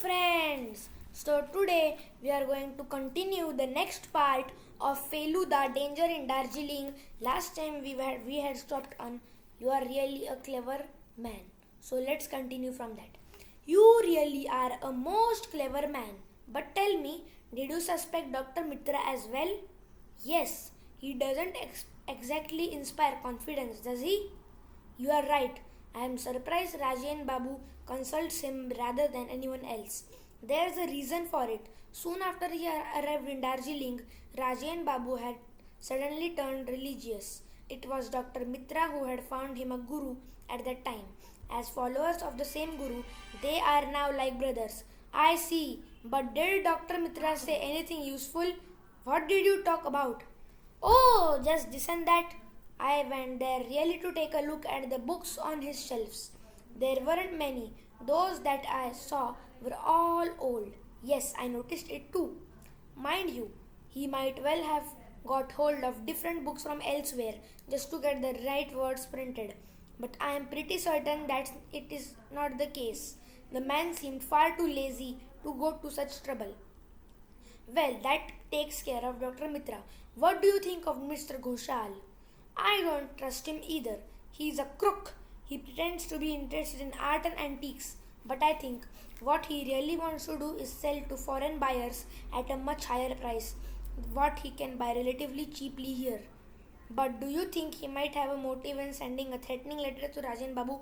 friends. So today we are going to continue the next part of Feluda Danger in Darjeeling. Last time we had stopped on "You are really a clever man." So let's continue from that. You really are a most clever man. But tell me, did you suspect Dr. Mitra as well? Yes, he doesn't exactly inspire confidence, does he? You are right. I am surprised Rajan Babu consults him rather than anyone else. There is a reason for it. Soon after he arrived in Darjeeling, Rajan Babu had suddenly turned religious. It was Dr. Mitra who had found him a guru at that time. As followers of the same guru, they are now like brothers. I see. But did Dr. Mitra say anything useful? What did you talk about? Oh, just this and that. I went there really to take a look at the books on his shelves. There weren't many. Those that I saw were all old. Yes, I noticed it too. Mind you, he might well have got hold of different books from elsewhere just to get the right words printed. But I am pretty certain that it is not the case. The man seemed far too lazy to go to such trouble. Well, that takes care of Dr. Mitra. What do you think of Mr. Ghoshal? I don't trust him either. He's a crook. He pretends to be interested in art and antiques. But I think what he really wants to do is sell to foreign buyers at a much higher price what he can buy relatively cheaply here. But do you think he might have a motive in sending a threatening letter to Rajan Babu?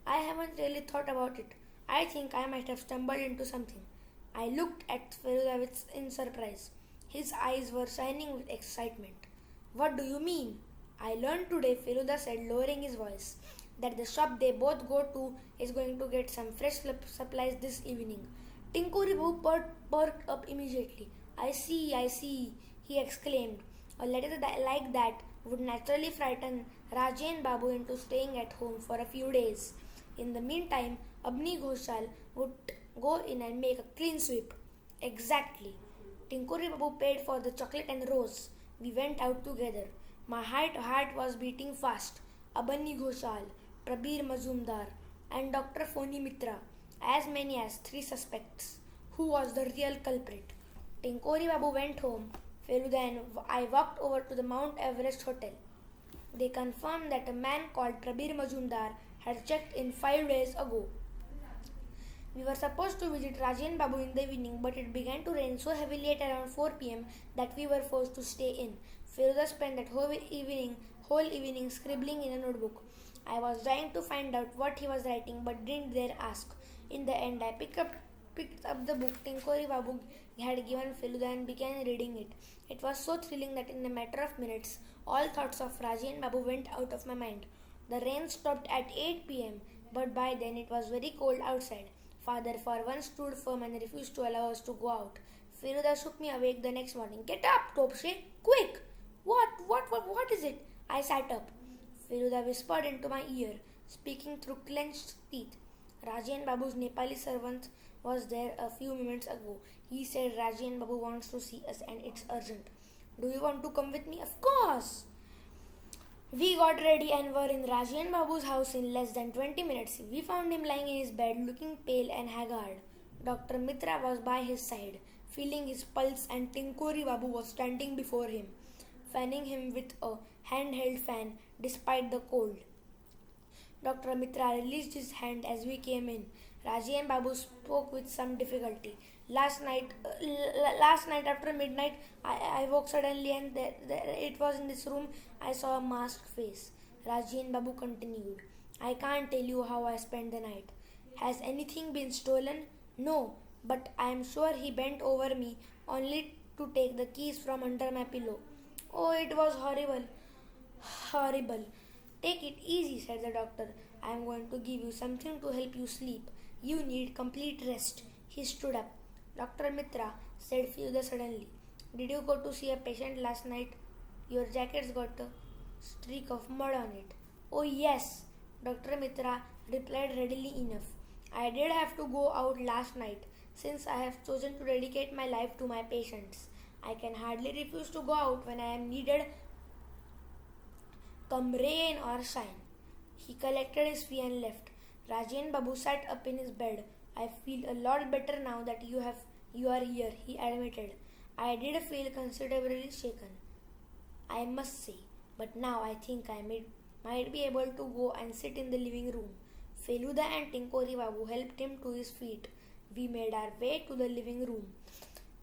I haven't really thought about it. I think I might have stumbled into something. I looked at Feruda in surprise. His eyes were shining with excitement. What do you mean? I learned today, Feruda said, lowering his voice, that the shop they both go to is going to get some fresh supplies this evening. Tinku Ribu perked up immediately. I see, he exclaimed. A letter like that would naturally frighten Rajan Babu into staying at home for a few days. In the meantime, Abni Ghoshal would go in and make a clean sweep. Exactly. Tinkuri Babu paid for the chocolate and rose. We went out together. My heart was beating fast. Abani Ghoshal, Prabir Mazumdar, and Dr. Foni Mitra, as many as 3 suspects. Who was the real culprit? Tinkori Babu went home. Feluda and I walked over to the Mount Everest Hotel. They confirmed that a man called Prabir Mazumdar had checked in 5 days ago. We were supposed to visit Rajan Babu in the evening, but it began to rain so heavily at around 4 p.m. that we were forced to stay in. Feruda spent that whole evening scribbling in a notebook. I was trying to find out what he was writing, but didn't dare ask. In the end, I picked up the book Tinkori Babu had given Feluda and began reading it. It was so thrilling that in a matter of minutes, all thoughts of Rajan Babu went out of my mind. The rain stopped at 8 p.m., but by then it was very cold outside. Father for once stood firm and refused to allow us to go out. Feruda shook me awake the next morning. Get up, Topshe! Quick! What is it? I sat up. Feruda whispered into my ear, speaking through clenched teeth. Rajan Babu's Nepali servant was there a few minutes ago. He said Rajan Babu wants to see us and it's urgent. Do you want to come with me? Of course! We got ready and were in Rajan Babu's house in less than 20 minutes. We found him lying in his bed looking pale and haggard. Dr. Mitra was by his side, feeling his pulse, and Tinkuri Babu was standing before him, fanning him with a handheld fan despite the cold. Dr. Mitra released his hand as we came in. Rajan Babu spoke with some difficulty. Last night after midnight, I woke suddenly and it was in this room I saw a masked face. Rajan Babu continued. I can't tell you how I spent the night. Has anything been stolen? No, but I am sure he bent over me only to take the keys from under my pillow. Oh, it was horrible. Horrible. Take it easy, said the doctor. I am going to give you something to help you sleep. You need complete rest. He stood up. Dr. Mitra, said Feluda suddenly. Did you go to see a patient last night? Your jacket's got a streak of mud on it. Oh, yes, Dr. Mitra replied readily enough. I did have to go out last night, since I have chosen to dedicate my life to my patients. I can hardly refuse to go out when I am needed, come rain or shine. He collected his fee and left. Rajan Babu sat up in his bed, I feel a lot better now that you are here, he admitted. I did feel considerably shaken, I must say, but now I think might be able to go and sit in the living room. Feluda and Tinkori Babu helped him to his feet. We made our way to the living room.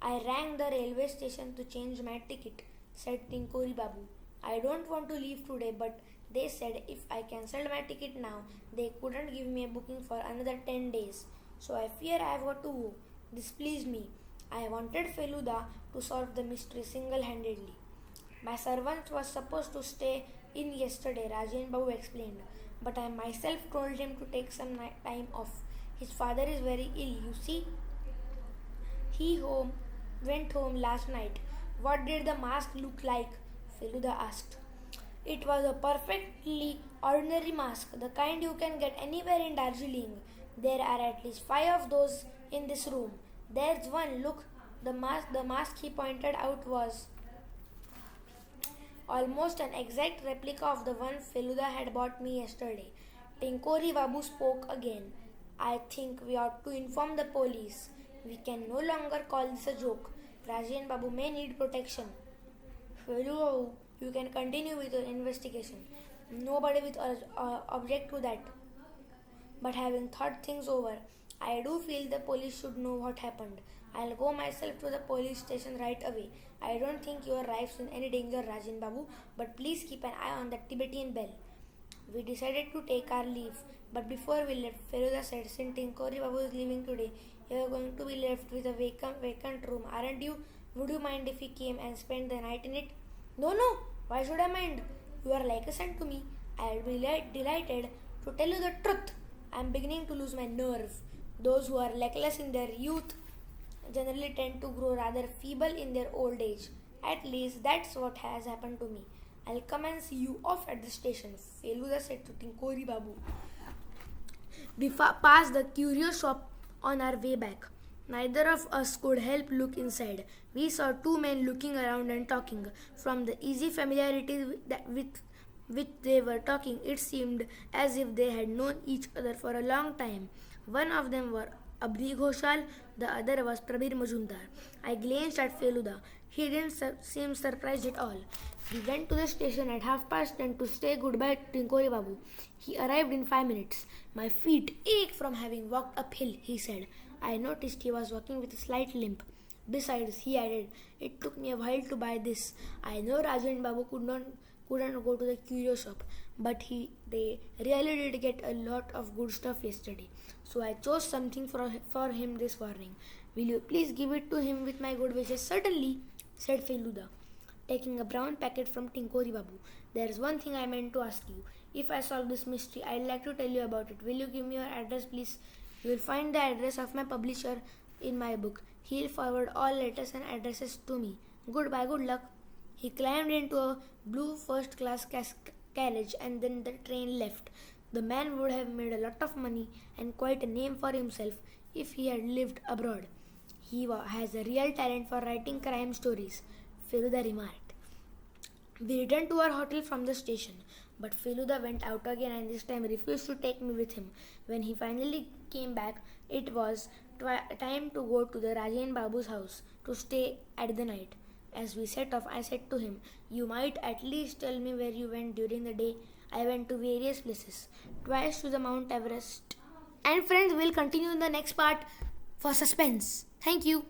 I rang the railway station to change my ticket, said Tinkori Babu. I don't want to leave today, but they said if I cancelled my ticket now, they couldn't give me a booking for another 10 days. So I fear I have got to go. This pleased me. I wanted Feluda to solve the mystery single handedly. My servant was supposed to stay in yesterday, Rajan Babu explained, but I myself told him to take some time off. His father is very ill, you see. He went home last night. What did the mask look like? Feluda asked. It was a perfectly ordinary mask, the kind you can get anywhere in Darjeeling. There are at least 5 of those in this room. There's one, look. The mask he pointed out was almost an exact replica of the one Feluda had bought me yesterday. Tinkori Babu spoke again. I think we ought to inform the police. We can no longer call this a joke. Rajan Babu may need protection. Feluda, you can continue with your investigation. Nobody will object to that. But having thought things over, I do feel the police should know what happened. I'll go myself to the police station right away. I don't think your life's in any danger, Rajan Babu, but please keep an eye on the Tibetan bell. We decided to take our leave, but before we left, Feluda said, since Tinkori Babu is leaving today, you are going to be left with a vacant room, aren't you? Would you mind if he came and spent the night in it? No, no, why should I mind? You are like a son to me. I'll be delighted to tell you the truth. I'm beginning to lose my nerve. Those who are luckless in their youth generally tend to grow rather feeble in their old age. At least that's what has happened to me. I'll come and see you off at the station, Feluda said to Tinkori Babu. We passed the curio shop on our way back. Neither of us could help look inside. We saw 2 men looking around and talking. From the easy familiarity with which they were talking, it seemed as if they had known each other for a long time. One of them was Abdi Ghoshal, the other was Prabir Majumdar. I glanced at Feluda. He didn't seem surprised at all. We went to the station at 10:30 to say goodbye to Tinkori Babu. He arrived in 5 minutes. My feet ached from having walked uphill, he said. I noticed he was walking with a slight limp. Besides, he added, it took me a while to buy this. I know Rajan Babu couldn't go to the curio shop, but they really did get a lot of good stuff yesterday. So I chose something for him this morning. Will you please give it to him with my good wishes? Certainly, said Feluda, taking a brown packet from Tinkori Babu. There's one thing I meant to ask you. If I solve this mystery, I'd like to tell you about it. Will you give me your address, please? You will find the address of my publisher in my book. He'll forward all letters and addresses to me. Goodbye, good luck. He climbed into a blue first-class carriage and then the train left. The man would have made a lot of money and quite a name for himself if he had lived abroad. He has a real talent for writing crime stories, Feluda remarked. We returned to our hotel from the station, but Feluda went out again and this time refused to take me with him. When he finally came back, it was time to go to the Rajan Babu's house to stay at the night. As we set off, I said to him, you might at least tell me where you went during the day. I went to various places, twice to the Mount Everest. And friends, we'll continue in the next part for suspense. Thank you.